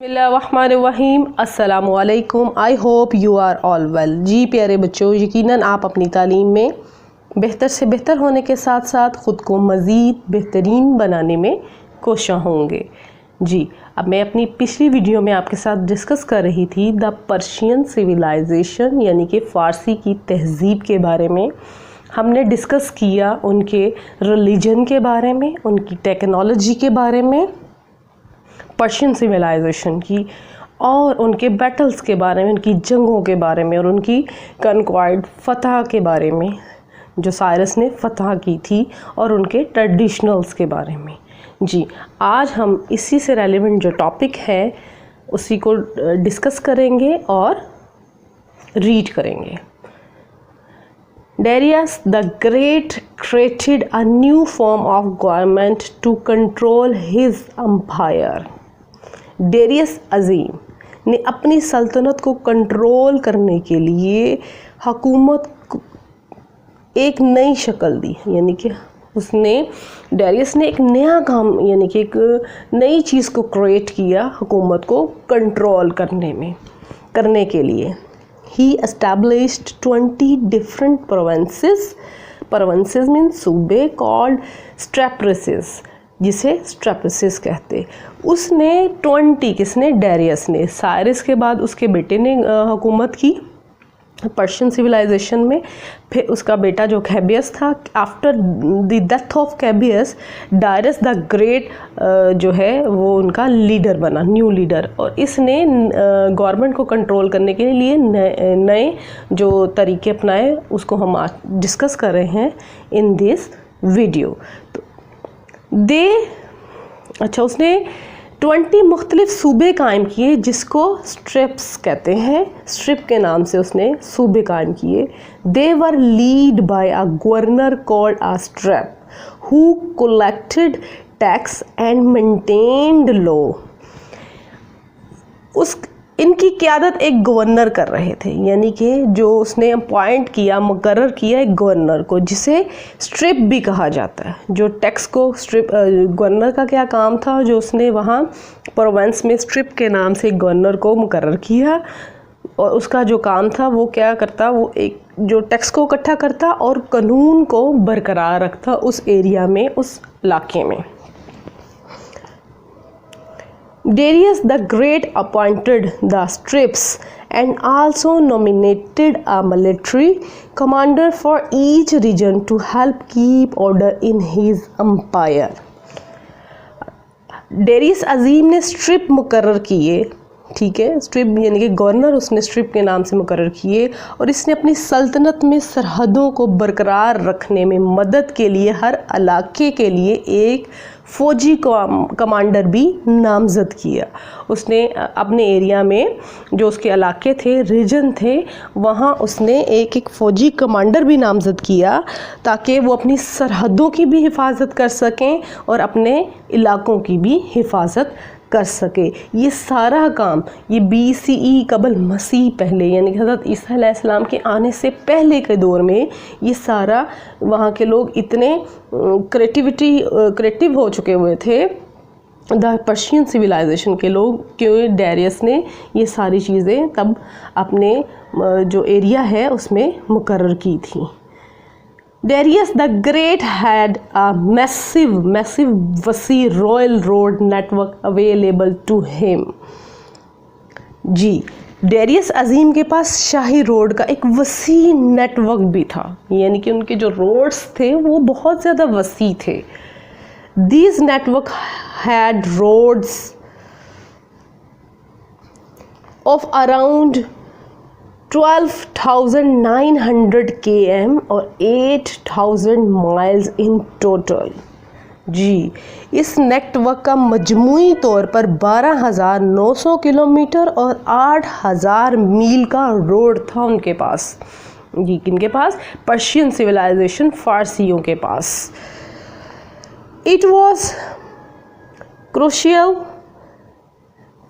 बिस्मिल्लाहिर्रहमानिर्रहीम अस्सलामुअलैकुम। I hope you are all well. जी प्यारे बच्चों, यकीनन आप अपनी तालीम में बेहतर से बेहतर होने के साथ साथ ख़ुद को मज़ीद बेहतरीन बनाने में कोशिश होंगे। जी, अब मैं अपनी पिछली वीडियो में आपके साथ डिस्कस कर रही थी द पर्शियन सिविलाइजेशन, यानी कि फ़ारसी की तहज़ीब के बारे में। हमने डिस्कस किया उनके रिलीजन के बारे में, उनकी टेक्नोलॉजी के बारे में, पर्शियन सिविलाइजेशन की, और उनके बैटल्स के बारे में, उनकी जंगों के बारे में, और उनकी कनक्वायर्ड फतह के बारे में जो साइरस ने फतह की थी, और उनके ट्रेडिशनल्स के बारे में। जी, आज हम इसी से रेलेवेंट जो टॉपिक है उसी को डिस्कस करेंगे और रीड करेंगे। Darius the Great created a new form of government to control his empire. Darius अज़ीम ने अपनी सल्तनत को कंट्रोल करने के लिए हुकूमत को एक नई शक्ल दी, यानी कि डेरियस ने एक नया काम, यानी कि एक नई चीज़ को क्रिएट किया हुकूमत को कंट्रोल करने के लिए। He established 20 different provinces means सूबे called straprises, जिसे स्ट्रेप्सिस कहते। उसने 20, किसने? डेरियस ने। साइरस के बाद उसके बेटे ने हुकूमत की पर्शियन सिविलाइजेशन में। फिर उसका बेटा जो कैबियस था, after the death of Cambyses Darius the Great जो है वो उनका लीडर बना, न्यू लीडर। और इसने गवर्नमेंट को कंट्रोल करने के लिए नए जो तरीके अपनाए उसको हम आज डिस्कस कर रहे हैं इन दिस वीडियो। उसने 20 मुख्तलिफ सूबे कायम किए जिसको स्ट्रिप्स कहते हैं। स्ट्रिप के नाम से उसने सूबे कायम किए। They were led by a governor called a satrap who collected tax and maintained law. इनकी क़यादत एक गवर्नर कर रहे थे, यानी कि जो उसने अपॉइंट किया, मुकर्रर किया एक गवर्नर को, जिसे स्ट्रिप भी कहा जाता है। जो टैक्स को गवर्नर का क्या काम था, जो उसने वहाँ प्रोविंस में स्ट्रिप के नाम से एक गवर्नर को मुकर्रर किया, और उसका जो काम था वो क्या करता, वो एक जो टैक्स को इकट्ठा करता और कानून को बरकरार रखता उस एरिया में, उस इलाके में। Darius the Great appointed the Strips and also nominated a military commander for each region to help keep order in his empire. Darius अज़ीम ने स्ट्रिप मुकर्रर किए, ठीक है, स्ट्रिप यानी कि गवर्नर उसने स्ट्रिप के नाम से मुकर्रर किए, और इसने अपनी सल्तनत में सरहदों को बरकरार रखने में मदद के लिए हर इलाके के लिए एक फ़ौजी कमांडर भी नामज़द किया। उसने अपने एरिया में जो उसके इलाके थे, रीजन थे, वहाँ उसने एक फ़ौजी कमांडर भी नामज़द किया ताकि वो अपनी सरहदों की भी हिफाजत कर सकें और अपने इलाकों की भी हिफाजत कर सके। ये सारा काम ये BCE कबल मसीह पहले, यानी कि हज़रत ईसा अलैहिस्सलाम के आने से पहले के दौर में ये सारा वहाँ के लोग इतने क्रिएटिव हो चुके हुए थे, द पर्शियन सिविलाइजेशन के लोग, क्योंकि डेरियस ने ये सारी चीज़ें तब अपने जो एरिया है उसमें मुकर्रर की थी। Darius the Great had a massive वसी royal road network available to him. जी, डेरियस अज़ीम के पास शाही रोड का एक वसी नेटवर्क भी था, यानी कि उनके जो रोड्स थे वो बहुत ज़्यादा वसी थे। These network had roads of around 12,900 km और 8,000 miles in total। जी, इस नेटवर्क का मजमूई तौर पर 12,900 किलोमीटर और 8,000 मील का रोड था उनके पास। जी, किनके पास? पर्शियन सिविलाइजेशन, फ़ारसियों के पास। It was crucial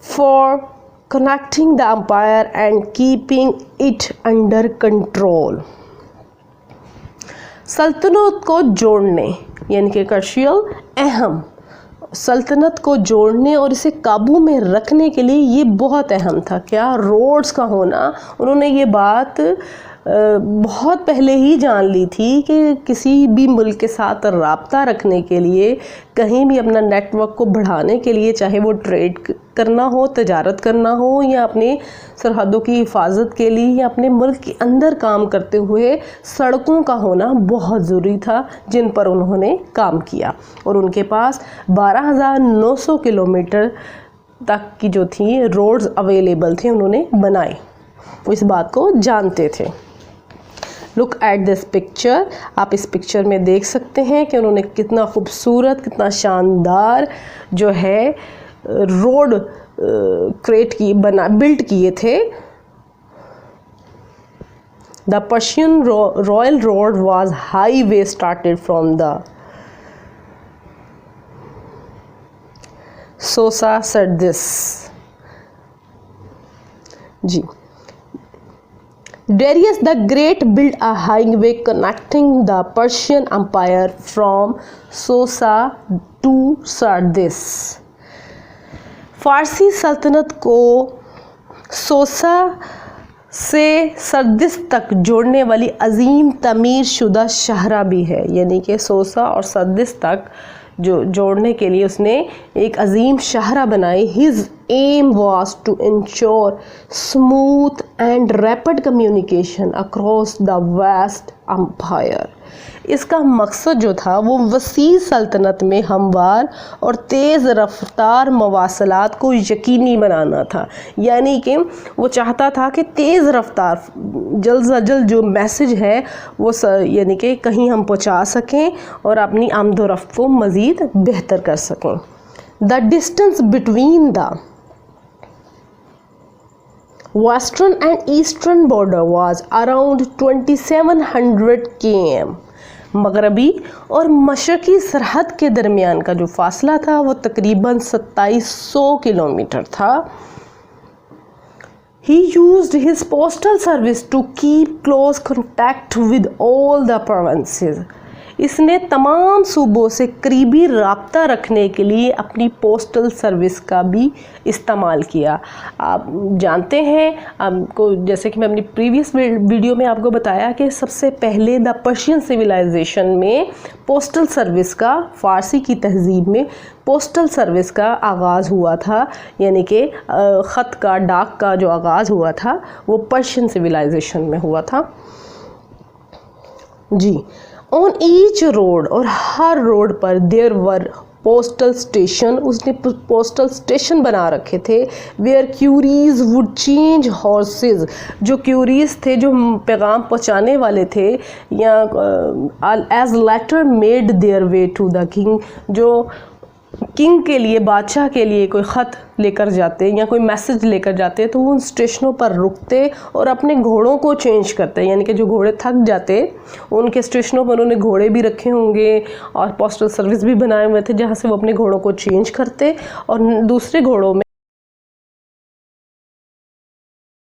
for connecting the empire and keeping it under control। सल्तनत को जोड़ने, यानी कि क्रूशियल, अहम सल्तनत को जोड़ने और इसे काबू में रखने के लिए ये बहुत अहम था। क्या? रोड्स का होना। उन्होंने ये बात बहुत पहले ही जान ली थी कि किसी भी मुल्क के साथ राब्ता रखने के लिए, कहीं भी अपना नेटवर्क को बढ़ाने के लिए, चाहे वो ट्रेड करना हो, तजारत करना हो, या अपने सरहदों की हिफाजत के लिए, या अपने मुल्क के अंदर काम करते हुए सड़कों का होना बहुत ज़रूरी था, जिन पर उन्होंने काम किया। और उनके पास 12,900 किलोमीटर तक की जो थी रोड्स अवेलेबल थे, उन्होंने बनाए। वो इस बात को जानते थे। Look at this picture. आप इस पिक्चर में देख सकते हैं कि उन्होंने कितना खूबसूरत, कितना शानदार जो है रोड बिल्ड किए थे। The Persian royal road was highway started from the Susa Sardis. जी, Darius the Great built a highway connecting the Persian Empire from Sosa to Sardis। फारसी सल्तनत को सोसा से सरदिस तक जोड़ने वाली अजीम तमीर शुदा शाहरा भी है, यानी कि सोसा और सरदिस तक जो जोड़ने के लिए उसने एक अजीम शाहरा बनाई। His aim was to ensure smooth and rapid communication across the vast empire. इसका मकसद जो था वो वसी सल्तनत में हमवार और तेज़ रफ्तार मवासलात को यकीनी बनाना था, यानी कि वो चाहता था कि तेज़ रफ्तार, जल्द से जल्द जो मैसेज है वो यानी कि कहीं हम पहुंचा सकें और अपनी आमदो रफ्त को मज़ीद बेहतर कर सकें। The distance between the western and eastern border was around 2700 km। मगरबी और मशरक़ी सरहद के दरमियान का जो फासला था वो तकरीबन 2700 किलोमीटर था। He used his postal service to keep close contact with all the provinces। इसने तमाम सूबों से करीबी राब्ता रखने के लिए अपनी पोस्टल सर्विस का भी इस्तेमाल किया। आप जानते हैं, आपको जैसे कि मैं अपनी प्रीवियस वीडियो में आपको बताया कि सबसे पहले द पर्शियन सिविलाइजेशन में पोस्टल सर्विस का, फ़ारसी की तहज़ीब में पोस्टल सर्विस का आगाज़ हुआ था, यानी कि ख़त का, डाक का जो आगाज़ हुआ था वो पर्शियन सिविलाइजेशन में हुआ था। जी, ऑन ईच रोड, और हर रोड पर देयर वर पोस्टल स्टेशन, उसने पोस्टल स्टेशन बना रखे थे। Where couriers would change horses, जो क्यूरीज थे, जो पैगाम पहुंचाने वाले थे, या as letter made their way to the king, जो किंग के लिए, बादशाह के लिए कोई ख़त लेकर जाते या कोई मैसेज लेकर जाते तो वो उन स्टेशनों पर रुकते और अपने घोड़ों को चेंज करते, यानी कि जो घोड़े थक जाते उनके स्टेशनों पर उन्होंने घोड़े भी रखे होंगे और पोस्टल सर्विस भी बनाए हुए थे जहाँ से वो अपने घोड़ों को चेंज करते और दूसरे घोड़ों में